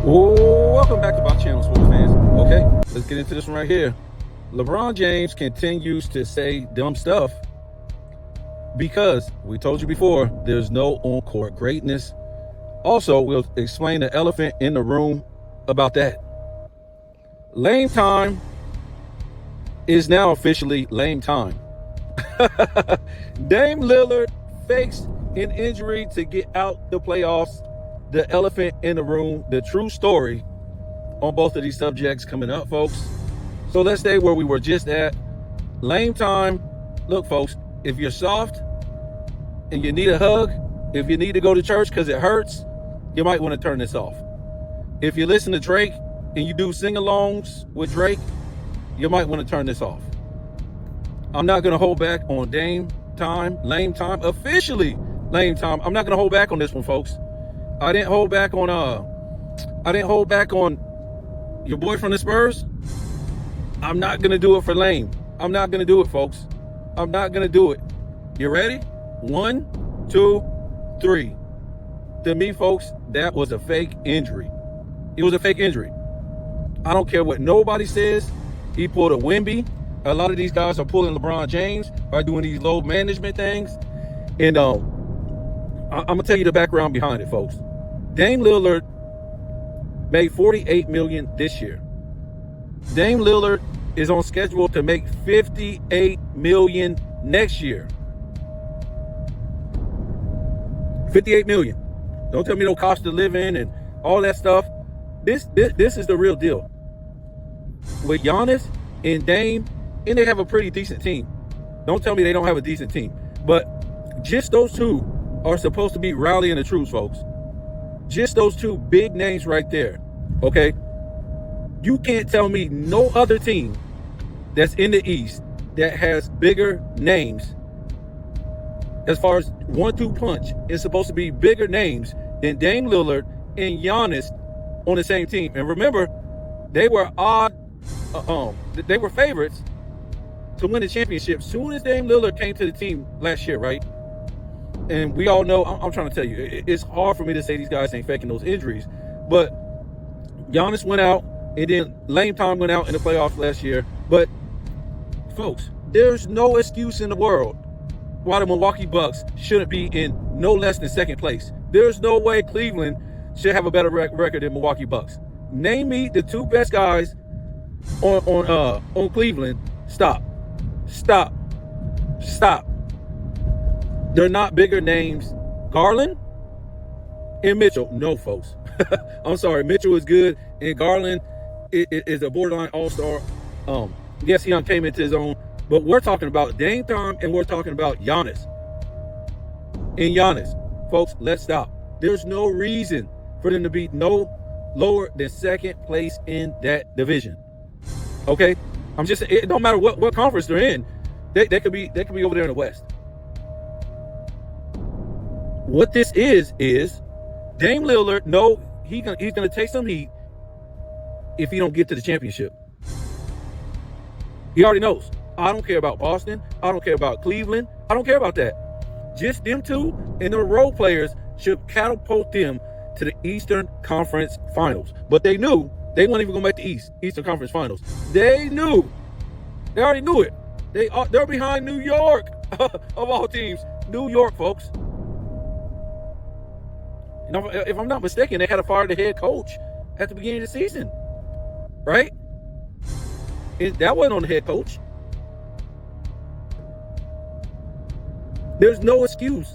Welcome back to my channel, sports fans. Okay, let's get into this one right here. LeBron James continues to say dumb stuff because we told you before, there's no on-court greatness. Also, we'll explain the elephant in the room about that. Lame time is now officially lame time. Dame Lillard fakes an injury to get out the playoffs. The elephant in the room, the true story on both of these subjects coming up, folks. So let's stay where we were just at. Lame time. Look, folks, if you're soft and you need a hug, if you need to go to church because it hurts, you might want to turn this off. If you listen to Drake and you do sing-alongs with Drake, you might want to turn this off. I'm not going to hold back on Dame time, lame time, officially lame time. I'm not going to hold back on this one, folks. I didn't hold back on your boy from the Spurs. I'm not gonna do it for lame. I'm not gonna do it, folks. I'm not gonna do it. You ready? 1, 2, 3. To me, folks, that was a fake injury. It was a fake injury. I don't care what nobody says. He pulled a Wemby. A lot of these guys are pulling LeBron James by doing these load management things. And I'm gonna tell you the background behind it, folks. Dame Lillard made $48 million this year. Dame Lillard is on schedule to make $58 million next year. $58 million. Don't tell me no cost of living and all that stuff. This is the real deal. With Giannis and Dame, and they have a pretty decent team. Don't tell me they don't have a decent team. But just those two are supposed to be rallying the troops, folks. Just those two big names right there, okay? You can't tell me no other team that's in the East that has bigger names. As far as 1-2 punch, is supposed to be bigger names than Dame Lillard and Giannis on the same team. And remember, they were they were favorites to win the championship soon as Dame Lillard came to the team last year, right? And we all know, I'm trying to tell you, it's hard for me to say these guys ain't faking those injuries. But Giannis went out, and then lame time went out in the playoffs last year. But, folks, there's no excuse in the world why the Milwaukee Bucks shouldn't be in no less than second place. There's no way Cleveland should have a better record than Milwaukee Bucks. Name me the two best guys on Cleveland. Stop. They're not bigger names. Garland and Mitchell. No, folks. I'm sorry. Mitchell is good, and Garland is a borderline all-star. Yes, he came into his own, but we're talking about Dame time, and we're talking about Giannis. And Giannis, folks, let's stop. There's no reason for them to be no lower than second place in that division. Okay? I'm just saying, it don't matter what conference they're in. They could be over there in the West. What this is Dame Lillard, no, he's gonna take some heat if he don't get to the championship. He already knows. I don't care about Boston. I don't care about Cleveland. I don't care about that. Just them two and the role players should catapult them to the Eastern Conference Finals. But they knew they weren't even gonna make the Eastern Conference Finals. They knew. They already knew it. They're behind New York of all teams. New York, folks. If I'm not mistaken, they had to fire the head coach at the beginning of the season, right? That wasn't on the head coach. There's no excuse.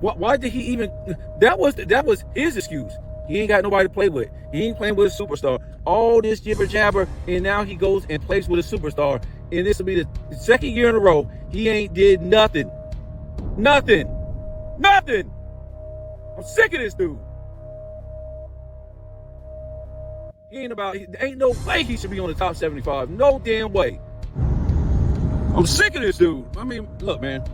Why did he even? That was his excuse. He ain't got nobody to play with. He ain't playing with a superstar. All this jibber jabber, and now he goes and plays with a superstar. And this will be the second year in a row he ain't did nothing. Nothing. I'm sick of this dude. Ain't no way he should be on the top 75. No damn way. I'm sick of this dude. I mean, look, man.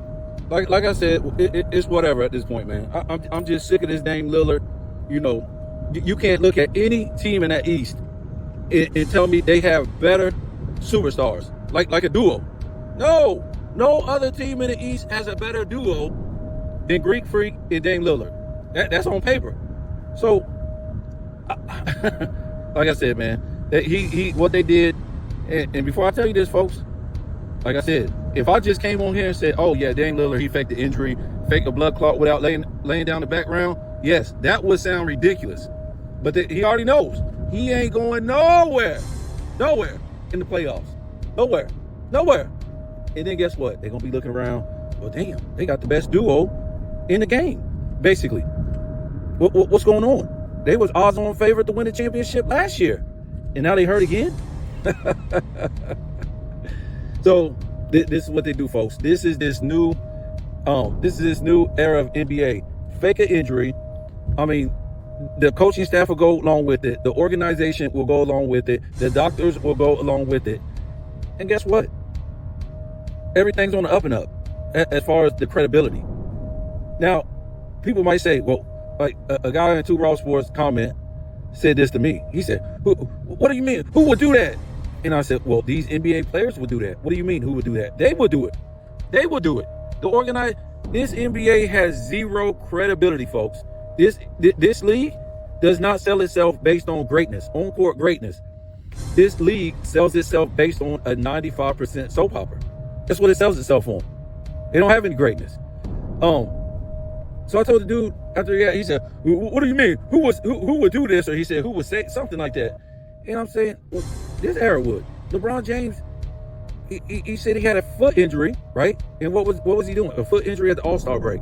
Like I said, it's whatever at this point, man. I'm just sick of this Dame Lillard. You know, you can't look at any team in that East and tell me they have better superstars, like a duo. No other team in the East has a better duo than Greek Freak and Dame Lillard. That's on paper. So like I said, man, that he what they did, and before I tell you this, folks, like I said, if I just came on here and said, oh yeah, Dame Lillard, he faked the injury, faked a blood clot without laying down the background, yes, that would sound ridiculous. But he already knows he ain't going nowhere in the playoffs, nowhere. And then guess what? They're gonna be looking around. Well, damn, they got the best duo in the game, basically. What's going on? They was odds-on favorite to win the championship last year, and now they hurt again. So this is what they do, folks. This is this new era of NBA. Fake an injury. I mean, the coaching staff will go along with it. The organization will go along with it. The doctors will go along with it. And guess what? Everything's on the up and up as far as the credibility. Now, people might say, well, like a guy in Two Raw Sports comment said this to me. He said, what do you mean? Who would do that? And I said, well, these NBA players would do that. What do you mean, who would do that? They would do it. They would do it. This NBA has zero credibility, folks. This league does not sell itself based on greatness, on-court greatness. This league sells itself based on a 95% soap opera. That's what it sells itself on. They don't have any greatness. So I told the dude after he said, what do you mean? Who would do this? Or he said, who would say something like that? And I'm saying, well, this era would. LeBron James, he said he had a foot injury, right? And what was he doing? A foot injury at the All-Star break.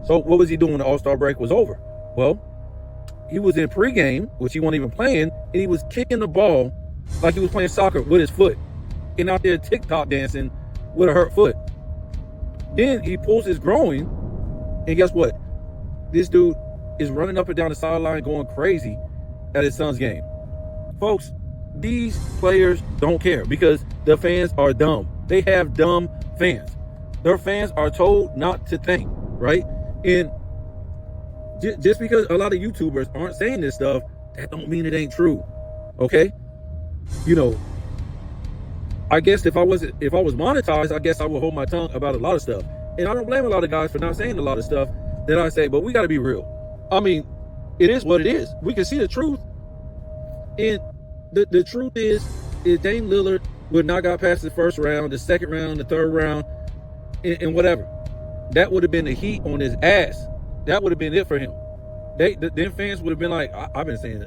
So what was he doing when the All-Star break was over? Well, he was in pregame, which he wasn't even playing, and he was kicking the ball like he was playing soccer with his foot, and out there TikTok dancing with a hurt foot. Then he pulls his groin, and guess what? This dude is running up and down the sideline going crazy at his son's game. Folks, these players don't care because the fans are dumb. They have dumb fans. Their fans are told not to think, right? And just because a lot of YouTubers aren't saying this stuff, that don't mean it ain't true. Okay? You know, I guess if I was monetized, I guess I would hold my tongue about a lot of stuff. And I don't blame a lot of guys for not saying a lot of stuff that I say, but we got to be real. I mean, it is what it is. We can see the truth. And the truth is Dame Lillard would not got past the first round, the second round, the third round, and whatever. That would have been the heat on his ass. That would have been it for him. Them fans would have been like, I've been saying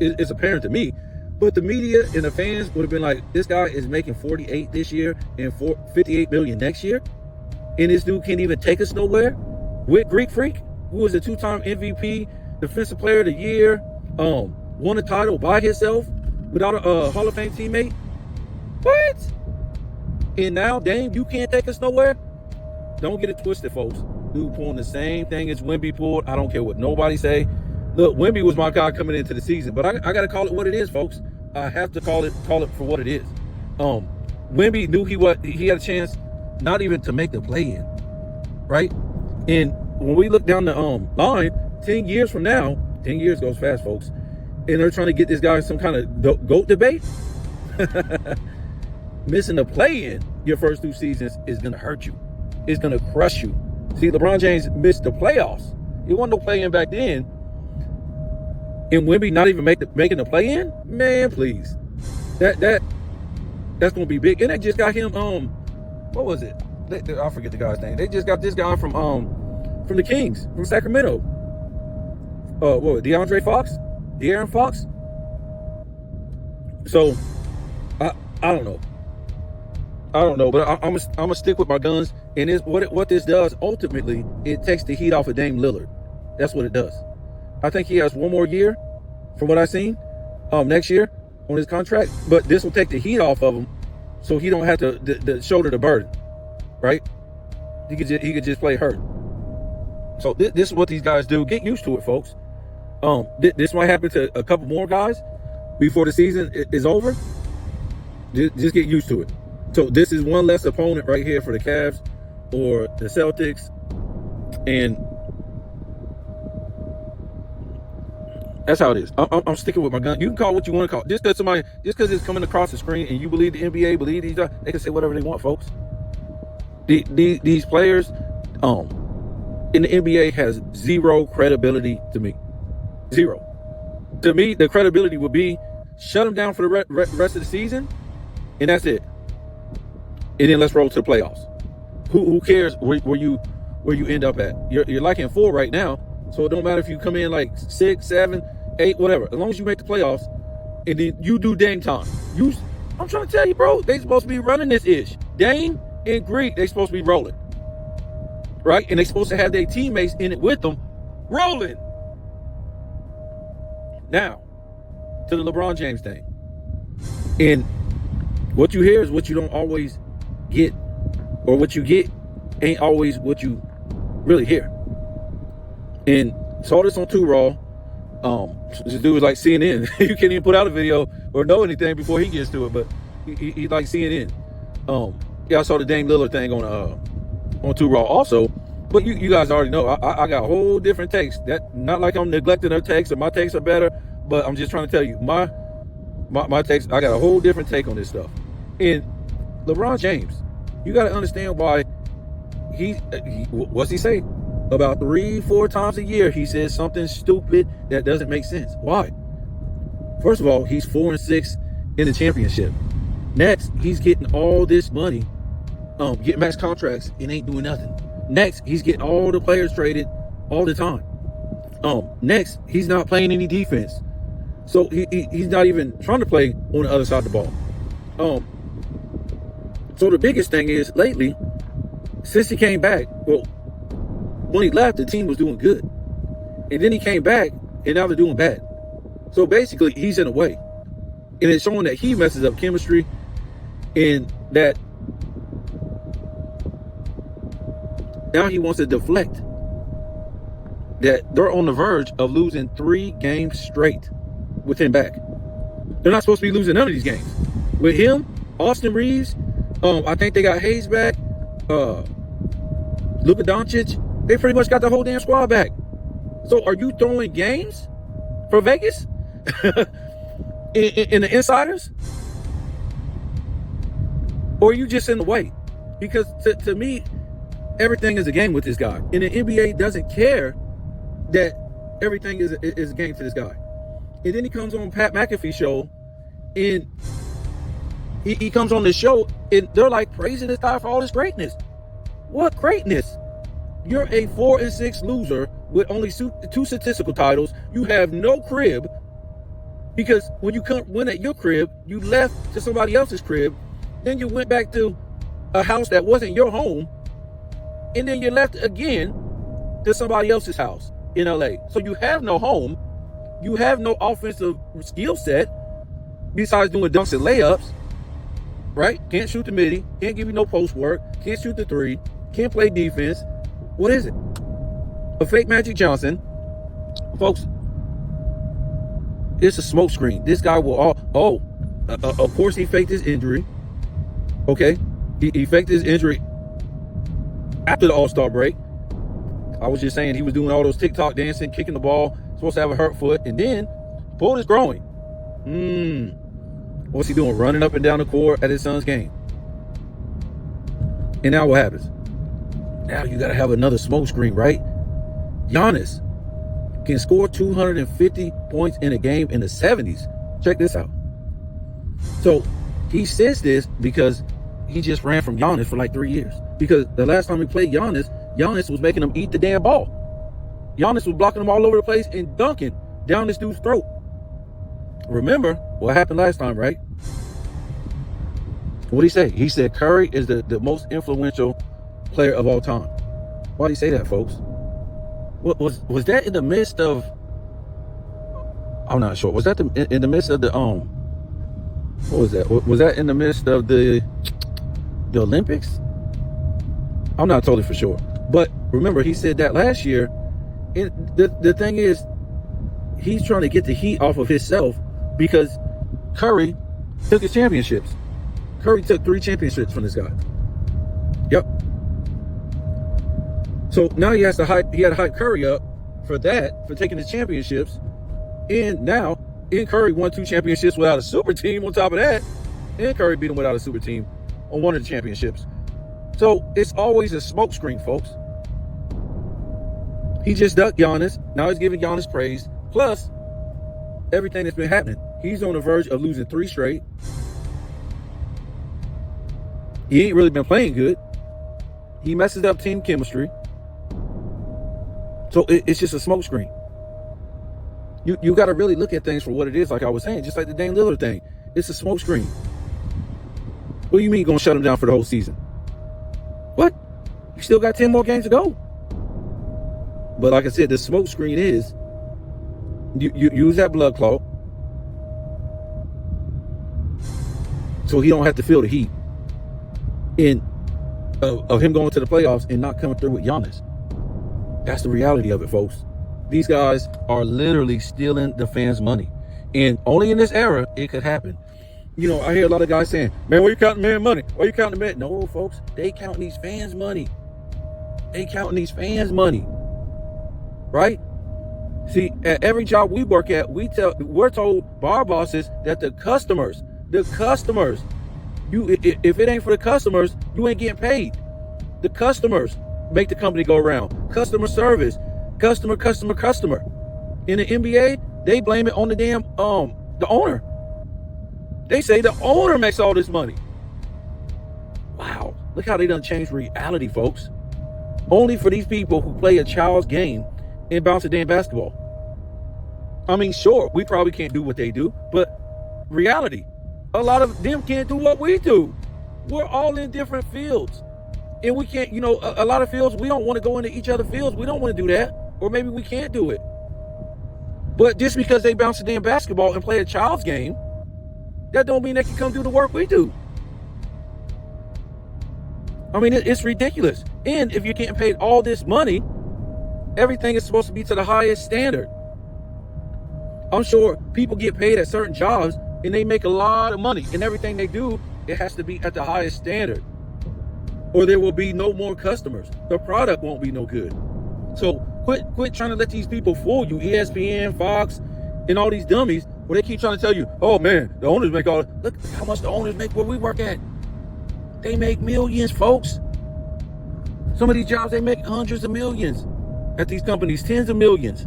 it's apparent to me, but the media and the fans would have been like, this guy is making 48 this year and 58 million next year, and this dude can't even take us nowhere with Greek Freak, who was a 2-time MVP, Defensive Player of the Year, won a title by himself without a Hall of Fame teammate. What? And now, Dame, you can't take us nowhere? Don't get it twisted, folks. Dude pulling the same thing as Wemby pulled. I don't care what nobody say. Look, Wemby was my guy coming into the season, but I got to call it what it is, folks. I have to call it for what it is. Wemby knew he had a chance not even to make the play-in, right? And when we look down the line, 10 years from now, 10 years goes fast, folks, and they're trying to get this guy some kind of GOAT debate. Missing the play-in your first 2 seasons is going to hurt you. It's going to crush you. See, LeBron James missed the playoffs. He wasn't no play-in back then. And Wemby not even making the play-in? Man, please. That's going to be big. And they just got him, what was it? I forget the guy's name. They just got this guy from the Kings, from Sacramento. What was it, De'Aaron Fox? So, I don't know. But I'm gonna stick with my guns. And what this does, ultimately, it takes the heat off of Dame Lillard. That's what it does. I think he has one more year, from what I've seen, next year on his contract. But this will take the heat off of him, so he don't have to shoulder the burden, right? He could just play hurt. So this is what these guys do. Get used to it, folks. This might happen to a couple more guys before the season is over. Just get used to it. So this is one less opponent right here for the Cavs or the Celtics. And that's how it is. I'm sticking with my gun. You can call it what you want to call it. Just because it's coming across the screen and you believe the NBA, believe these guys, they can say whatever they want, folks. These players in the NBA has zero credibility to me. Zero. To me, the credibility would be shut him down for the rest of the season, and that's it. And then let's roll to the playoffs. Who cares where you end up at? You're like in 4 right now, so it don't matter if you come in like 6, 7, 8, whatever. As long as you make the playoffs, and then you do Dame time. I'm trying to tell you, bro, they supposed to be running this ish. Dame and Greek, they supposed to be rolling, right? And they supposed to have their teammates in it with them, rolling. Now, to the LeBron James thing. And what you hear is what you don't always get, or what you get ain't always what you really hear. And saw this on 2 Raw. This dude was like CNN. You can't even put out a video or know anything before he gets to it, but he like CNN. Yeah, I saw the Dame Lillard thing on 2 Raw also. But you guys already know I got whole different takes. That not like I'm neglecting her takes or my takes are better, but I'm just trying to tell you my takes. I got a whole different take on this stuff. And LeBron James, you got to understand why what's he say? About 3-4 times a year he says something stupid that doesn't make sense. Why? First of all, he's 4-6 in the championship. Next, he's getting all this money, getting max contracts and ain't doing nothing. Next, he's getting all the players traded all the time. Next, he's not playing any defense. So he's not even trying to play on the other side of the ball. So the biggest thing is lately, since he came back, well, when he left, the team was doing good. And then he came back, and now they're doing bad. So basically, he's in a way. And it's showing that he messes up chemistry, and that now he wants to deflect that they're on the verge of losing 3 games straight with him back. They're not supposed to be losing none of these games. With him, Austin Reeves, I think they got Hayes back, Luka Doncic, they pretty much got the whole damn squad back. So are you throwing games for Vegas? in the insiders? Or are you just in the way? Because to me, everything is a game with this guy. And the NBA doesn't care that everything is a game for this guy. And then he comes on Pat McAfee show, and he comes on this show, and they're like praising this guy for all his greatness. What greatness? You're a 4-6 loser with only 2 statistical titles. You have no crib, because when you couldn't win at your crib, you left to somebody else's crib. Then you went back to a house that wasn't your home, and then you left again to somebody else's house in LA. So you have no home. You have no offensive skill set besides doing dunks and layups, right? Can't shoot the midi, can't give you no post work, can't shoot the 3, can't play defense. What is it? A fake Magic Johnson. Folks, it's a smoke screen. This guy will of course he faked his injury. Okay? He faked his injury after the All-Star break. I was just saying he was doing all those TikTok dancing, kicking the ball, supposed to have a hurt foot, and then pulled his groin. What's he doing? Running up and down the court at his son's game. And now what happens? Now you got to have another smoke screen, right? Giannis can score 250 points in a game in the 70s. Check this out. So he says this because he just ran from Giannis for like 3 years. Because the last time he played Giannis was making him eat the damn ball. Giannis was blocking him all over the place and dunking down this dude's throat. Remember what happened last time, right? What did he say? He said Curry is the most influential player of all time. Why did he say that, folks? What was that in the midst of? I'm not sure. Was that in the midst of the What was that? Was that in the midst of the Olympics? I'm not totally for sure. But remember, he said that last year. And the thing is, he's trying to get the heat off of himself because Curry took his championships. Curry took 3 championships from this guy. Yep. So now he had to hype Curry up for that, for taking his championships. And now, Curry won 2 championships without a super team on top of that. And Curry beat him without a super team on one of the championships. So it's always a smokescreen, folks. He just ducked Giannis. Now he's giving Giannis praise. Plus, everything that's been happening. He's on the verge of losing 3 straight. He ain't really been playing good. He messes up team chemistry. So it's just a smokescreen. You got to really look at things for what it is, like I was saying, just like the Dame Lillard thing. It's a smokescreen. What do you mean you're going to shut him down for the whole season? What? You still got 10 more games to go. But like I said, the smokescreen is you use that blood clot so he don't have to feel the heat of him going to the playoffs and not coming through with Giannis. That's the reality of it, folks. These guys are literally stealing the fans' money. And only in this era, it could happen. You know, I hear a lot of guys saying, man, why you counting man money? Why you counting man? No, folks, they counting these fans' money. They counting these fans' money. Right? See, at every job we work at, we're told by our bosses that the customers, if it ain't for the customers, you ain't getting paid. The customers make the company go around. Customer service, customer. In the NBA, they blame it on the damn the owner. They say the owner makes all this money. Wow, look how they done changed reality, folks. Only for these people who play a child's game and bounce a damn basketball. I mean, sure, we probably can't do what they do, but reality, a lot of them can't do what we do. We're all in different fields. And we can't, you know, a lot of fields, we don't want to go into each other's fields. We don't want to do that. Or maybe we can't do it. But just because they bounce a damn basketball and play a child's game, that don't mean they can come do the work we do. I mean, it's ridiculous. And if you're getting paid all this money, everything is supposed to be to the highest standard. I'm sure people get paid at certain jobs and they make a lot of money. And everything they do, it has to be at the highest standard. Or there will be no more customers. The product won't be no good. So quit trying to let these people fool you. ESPN, Fox, and all these dummies, where they keep trying to tell you, oh man, the owners make all. Look how much the owners make where we work at. They make millions, folks. Some of these jobs, they make hundreds of millions at these companies, tens of millions.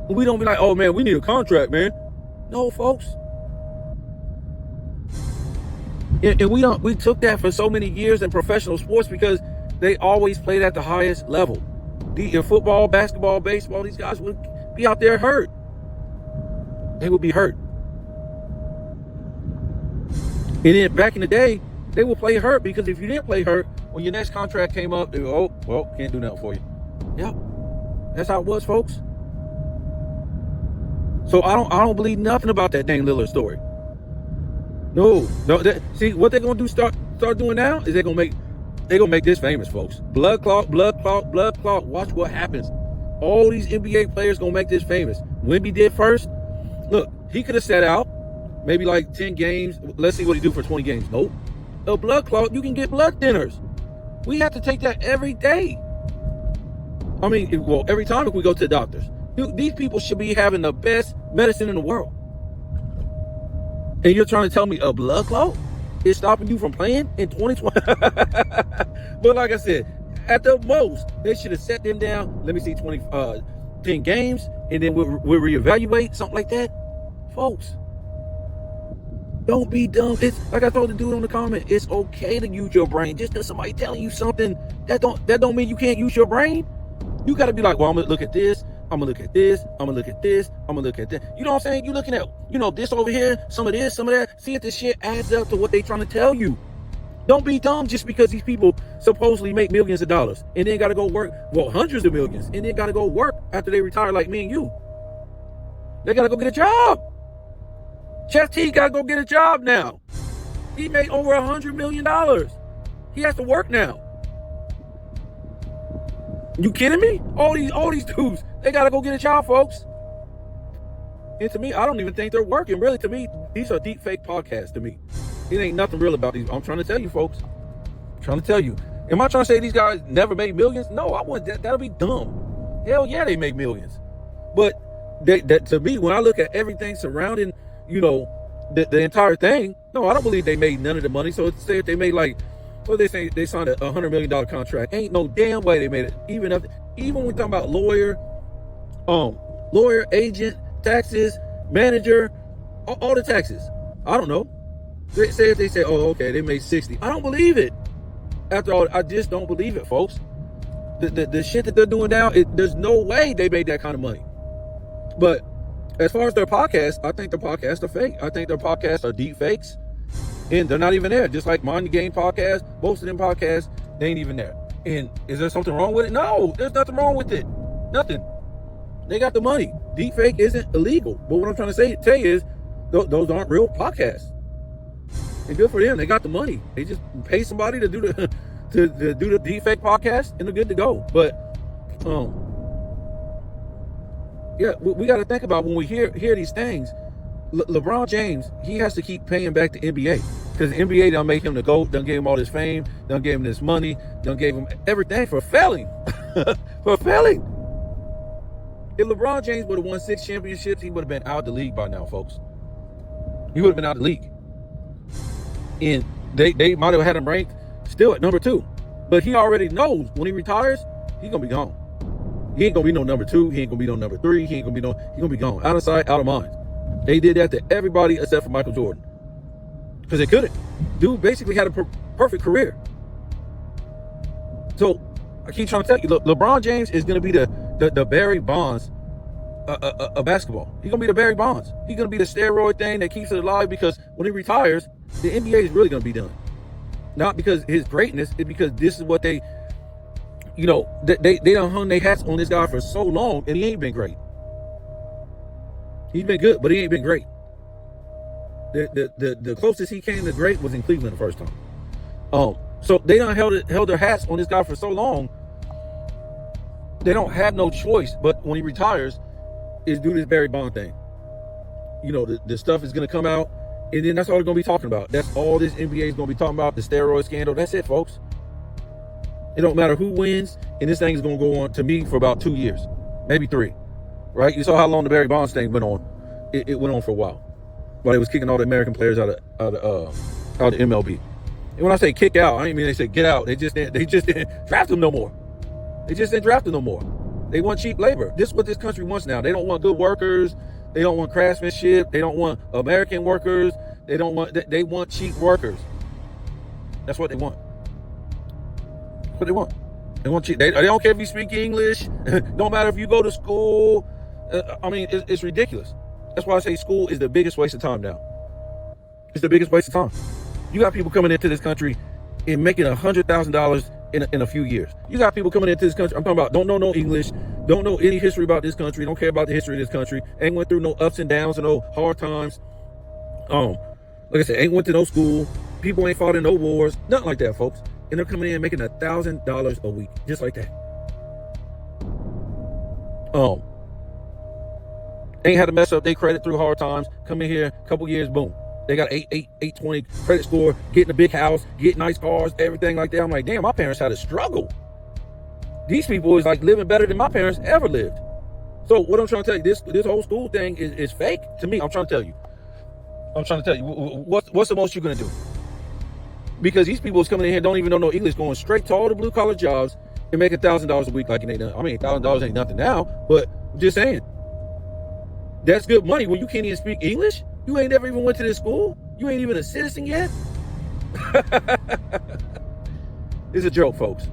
And we don't be like, oh man, we need a contract, man. No, folks. And we took that for so many years in professional sports because they always played at the highest level. In football, basketball, baseball, these guys would be out there hurt. They would be hurt. And then back in the day, they would play hurt because if you didn't play hurt, when your next contract came up, they go, oh, well, can't do nothing for you. Yep. That's how it was, folks. So I don't believe nothing about that Dame Lillard story. No. See, what they're gonna do start doing now is they're gonna make this famous, folks. Blood clot. Watch what happens. All these NBA players gonna make this famous. Wemby did first. Look, he could have sat out maybe like 10 games. Let's see what he do for 20 games. Nope. A blood clot, you can get blood thinners. We have to take that every day. I mean, well, every time if we go to the doctors. These people should be having the best medicine in the world. And you're trying to tell me a blood clot is stopping you from playing in 2020? But like I said, at the most, they should have set them down. Let me see, 10 games, and then we'll reevaluate, something like that. Folks, don't be dumb. It's like I told the dude on the comment, it's okay to use your brain. Just because somebody telling you something, that don't mean you can't use your brain. You got to be like, well, I'm going to look at this. I'm going to look at this. I'm going to look at this. I'm going to look at that. You know what I'm saying? You're looking at, this over here, some of this, some of that. See if this shit adds up to what they trying to tell you. Don't be dumb just because these people supposedly make millions of dollars and then got to go work, well, hundreds of millions, and then got to go work after they retire like me and you. They got to go get a job. Chef T got to go get a job now. He made over $100 million. He has to work now. You kidding me? All these dudes, they gotta go get a job, folks. And to me, I don't even think they're working. Really, to me, these are deep fake podcasts to me. It ain't nothing real about these. I'm trying to tell you, folks. I'm trying to tell you. Am I trying to say these guys never made millions? No, I wouldn't. That'll be dumb. Hell yeah, they make millions. But that to me, when I look at everything surrounding, the entire thing, no, I don't believe they made none of the money. So let's say if they made like, well, they say they signed a $100 million contract. Ain't no damn way they made it. Even when we talking about lawyer, agent, taxes, manager, all the taxes. I don't know. They say, oh, okay, they made 60. I don't believe it. After all, I just don't believe it, folks. The shit that they're doing now, there's no way they made that kind of money. But as far as their podcasts, I think their podcasts are fake. I think their podcasts are deep fakes. And they're not even there. Just like Mind the Game podcast, most of them podcasts, they ain't even there. And is there something wrong with it? No, there's nothing wrong with it. Nothing. They got the money. Deep fake isn't illegal. But what I'm trying to tell you is, those aren't real podcasts. And good for them. They got the money. They just pay somebody to do the to do the deep fake podcast, and they're good to go. But yeah, we got to think about when we hear these things. LeBron James, he has to keep paying back the NBA because the NBA done make him the GOAT, done gave him all this fame, done gave him this money, done gave him everything for failing. For failing. If LeBron James would have won 6 championships, he would have been out of the league by now, folks. He would have been out of the league. And they might have had him ranked still at number 2. But he already knows when he retires, he's going to be gone. He ain't going to be no number 2. He ain't going to be no number 3. He ain't going to be he's going to be gone. Out of sight, out of mind. They did that to everybody except for Michael Jordan. Because they couldn't. Dude basically had a perfect career. So, I keep trying to tell you, look, LeBron James is going to be the Barry Bonds of basketball. He's going to be the Barry Bonds. He's going to be the steroid thing that keeps it alive because when he retires, the NBA is really going to be done. Not because his greatness, it's because this is what they done hung their hats on this guy for so long, and he ain't been great. He's been good, but he ain't been great. The closest he came to great was in Cleveland the first time. So they done held their hats on this guy for so long. They don't have no choice, but when he retires, is do this Barry Bond thing. The stuff is gonna come out, and then that's all they're gonna be talking about. That's all this NBA is gonna be talking about, the steroid scandal. That's it, folks. It don't matter who wins, and this thing is gonna go on to me for about 2 years, maybe 3. Right? You saw how long the Barry Bonds thing went on. It went on for a while. While they was kicking all the American players out of MLB. And when I say kick out, I didn't mean they said get out. They just didn't draft them no more. They just didn't draft them no more. They want cheap labor. This is what this country wants now. They don't want good workers. They don't want craftsmanship. They don't want American workers. They want cheap workers. That's what they want. That's what they want. They want cheap. They don't care if you speak English. Don't matter if you go to school. It's ridiculous. That's why I say school is the biggest waste of time now. It's the biggest waste of time. You got people coming into this country and making $100,000 in a few years. You got people coming into this country, I'm talking about, don't know no English, don't know any history about this country, don't care about the history of this country, ain't went through no ups and downs and no hard times. Like I said, ain't went to no school, people ain't fought in no wars, nothing like that, folks. And they're coming in making $1,000 a week, just like that. Ain't had to mess up their credit through hard times. Come in here, a couple years, boom. They got 820 credit score, getting a big house, getting nice cars, everything like that. I'm like, damn, my parents had to struggle. These people is like living better than my parents ever lived. So what I'm trying to tell you, this whole school thing is fake to me. I'm trying to tell you. What's the most you're gonna do? Because these people is coming in here don't even know no English, going straight to all the blue collar jobs and make $1,000 a week like it ain't nothing. I mean, $1,000 ain't nothing now, but I'm just saying. That's good money when you can't even speak English. You ain't never even went to this school. You ain't even a citizen yet. It's a joke, folks.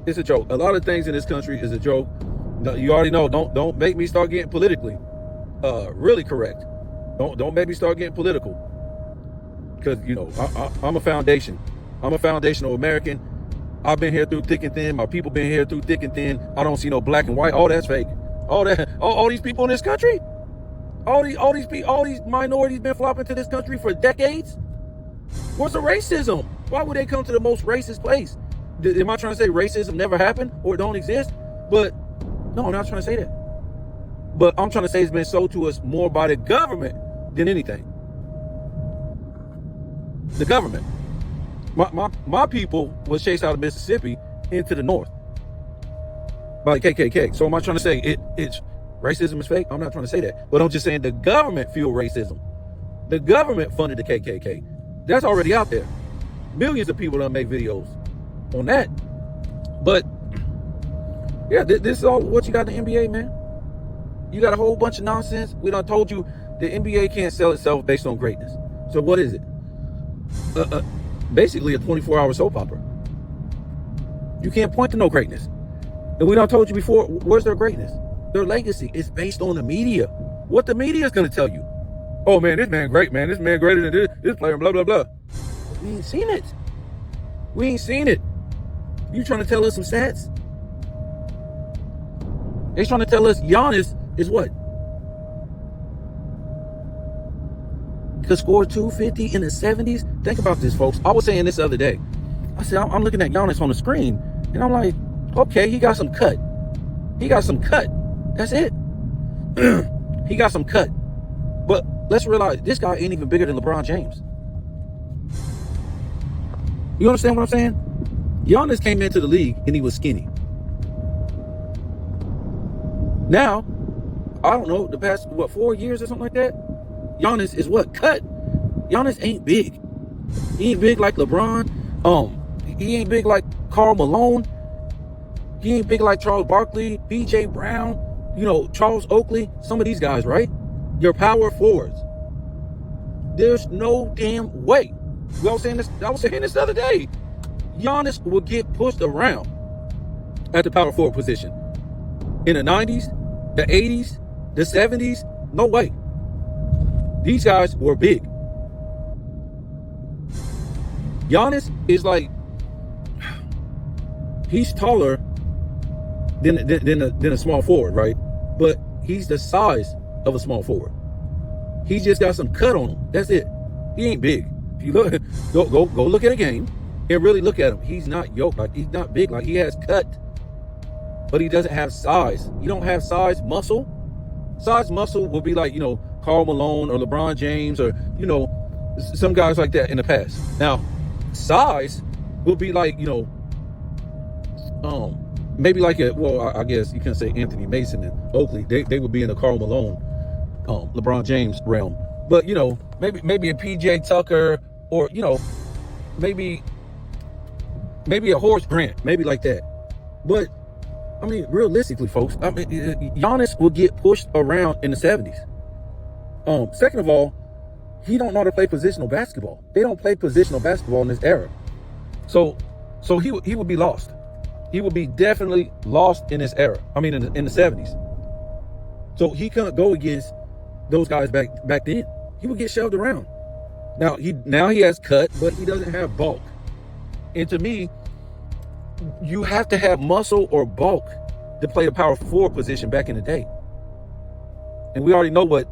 It's a joke. A lot of things in this country is a joke. You already know. Don't make me start getting politically really correct. Don't make me start getting political. Because I'm a foundation. I'm a foundational American. I've been here through thick and thin. My people been here through thick and thin. I don't see no black and white. All that's fake. All these people in this country. All these minorities been flopping to this country for decades. What's the racism? Why would they come to the most racist place? Am I trying to say racism never happened or it don't exist? But no, I'm not trying to say that. But I'm trying to say it's been sold to us more by the government than anything. The government. My people was chased out of Mississippi into the north by the KKK. So am I trying to say it's racism is fake? I'm not trying to say that. But I'm just saying the government fueled racism. The government funded the KKK. That's already out there. Millions of people done make videos on that. But yeah, this is all what you got in the NBA, man. You got a whole bunch of nonsense. We done told you The NBA can't sell itself based on greatness. So what is it? Basically a 24-hour soap opera. You can't point to no greatness. And we done told you before, where's their greatness? Their legacy is based on the media. What the media is going to tell you. Oh man, this man great, man. This man greater than this player, blah, blah, blah. We ain't seen it. We ain't seen it. You trying to tell us some stats? They trying to tell us Giannis is what? Could score 250 in the 70s? Think about this, folks. I was saying this the other day. I said, I'm looking at Giannis on the screen, and I'm like, okay, he got some cut. He got some cut. That's it. He got some cut. But let's realize this guy ain't even bigger than LeBron James. You understand what I'm saying? Giannis came into the league and he was skinny. Now, I don't know, the past, 4 years or something like that? Giannis is what? Cut. Giannis ain't big. He ain't big like LeBron. He ain't big like Karl Malone. He ain't big like Charles Barkley, B.J. Brown, Charles Oakley. Some of these guys, right? Your power forwards. There's no damn way. I was saying this the other day. Giannis will get pushed around at the power forward position. In the 90s, the 80s, the 70s, no way. These guys were big. Giannis is like, he's taller than a small forward, right? But he's the size of a small forward. He's just got some cut on him. That's it. He ain't big. If you look, go look at a game and really look at him. He's not yoked, like he's not big, like he has cut, but he doesn't have size. You don't have size muscle. Size muscle will be like, Karl Malone or LeBron James or, some guys like that in the past. Now, size will be like, maybe like I guess you can say Anthony Mason and Oakley. They would be in the Karl Malone, LeBron James realm. But, maybe a PJ Tucker or, maybe a Horace Grant, maybe like that. But, I mean, realistically, folks, Giannis will get pushed around in the 70s. Second of all, he don't know how to play positional basketball. They don't play positional basketball in this era. So he would be lost. He would be definitely lost in this era. I mean, in the 70s. So he couldn't go against those guys back then. He would get shoved around. Now he has cut, but he doesn't have bulk. And to me, you have to have muscle or bulk to play a power forward position back in the day. And we already know what,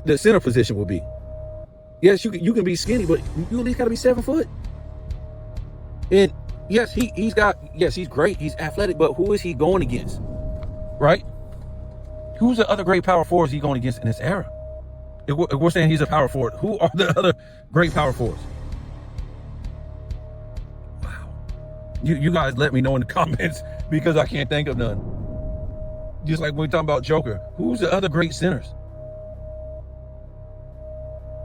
the center position will be. Yes, you can be skinny, but you at least got to be 7 foot. And yes, he's great. He's athletic, but who is he going against? Right? Who's the other great power forwards he going against in this era? If we're saying he's a power forward, who are the other great power forwards? Wow. You guys let me know in the comments because I can't think of none. Just like when we're talking about Joker, who's the other great centers?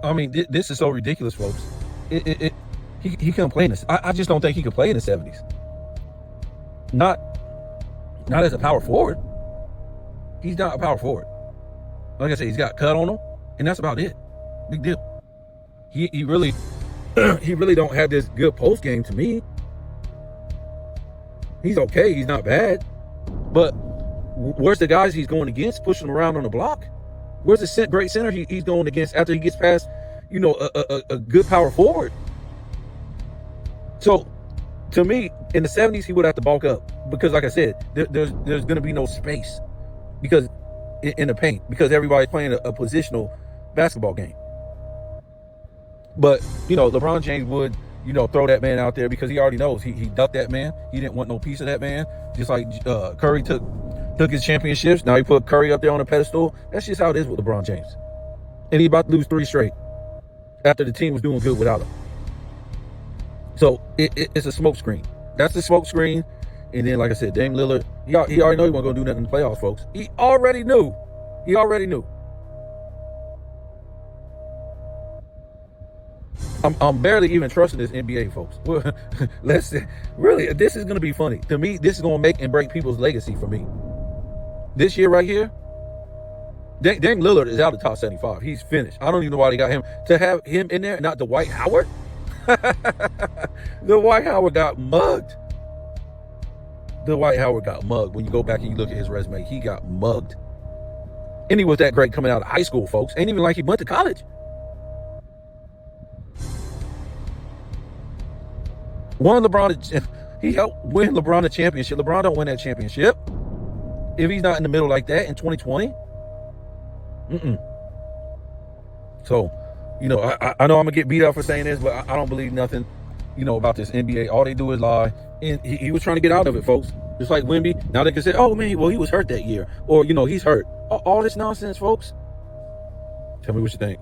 I mean, this is so ridiculous, folks. He couldn't play in this. I just don't think he could play in the 70s. Not as a power forward. He's not a power forward. Like I said, he's got cut on him, and that's about it. Big deal. He really he really don't have this good post game to me. He's okay. He's not bad. But where's the guys he's going against, pushing him around on the block? Where's the great center he's going against after he gets past, a good power forward? So, to me, in the 70s, he would have to bulk up because, like I said, there's going to be no space because in the paint because everybody's playing a positional basketball game. But LeBron James would throw that man out there because he already knows he ducked that man. He didn't want no piece of that man. Just like Curry took his championships. Now he put Curry up there on a pedestal. That's just how it is with LeBron James. And he's about to lose 3 straight after the team was doing good without him. So it's a smoke screen. That's the smoke screen. And then, like I said, Dame Lillard, he already know he wasn't going to do nothing in the playoffs, folks. He already knew. I'm barely even trusting this NBA, folks. Really, this is going to be funny. To me, this is going to make and break people's legacy for me. This year right here, Dame Lillard is out of the top 75. He's finished. I don't even know why they got him. To have him in there, not Dwight Howard. Dwight Howard got mugged. Dwight Howard got mugged. When you go back and you look at his resume, he got mugged. And he was that great coming out of high school, folks. Ain't even like he went to college. He helped win LeBron a championship. LeBron don't win that championship if he's not in the middle like that in 2020. So, I know I'm going to get beat up for saying this, but I don't believe nothing, about this NBA. All they do is lie. And he was trying to get out of it, folks. Just like Wemby. Now they can say, oh, man, well, he was hurt that year. Or, he's hurt. All this nonsense, folks. Tell me what you think.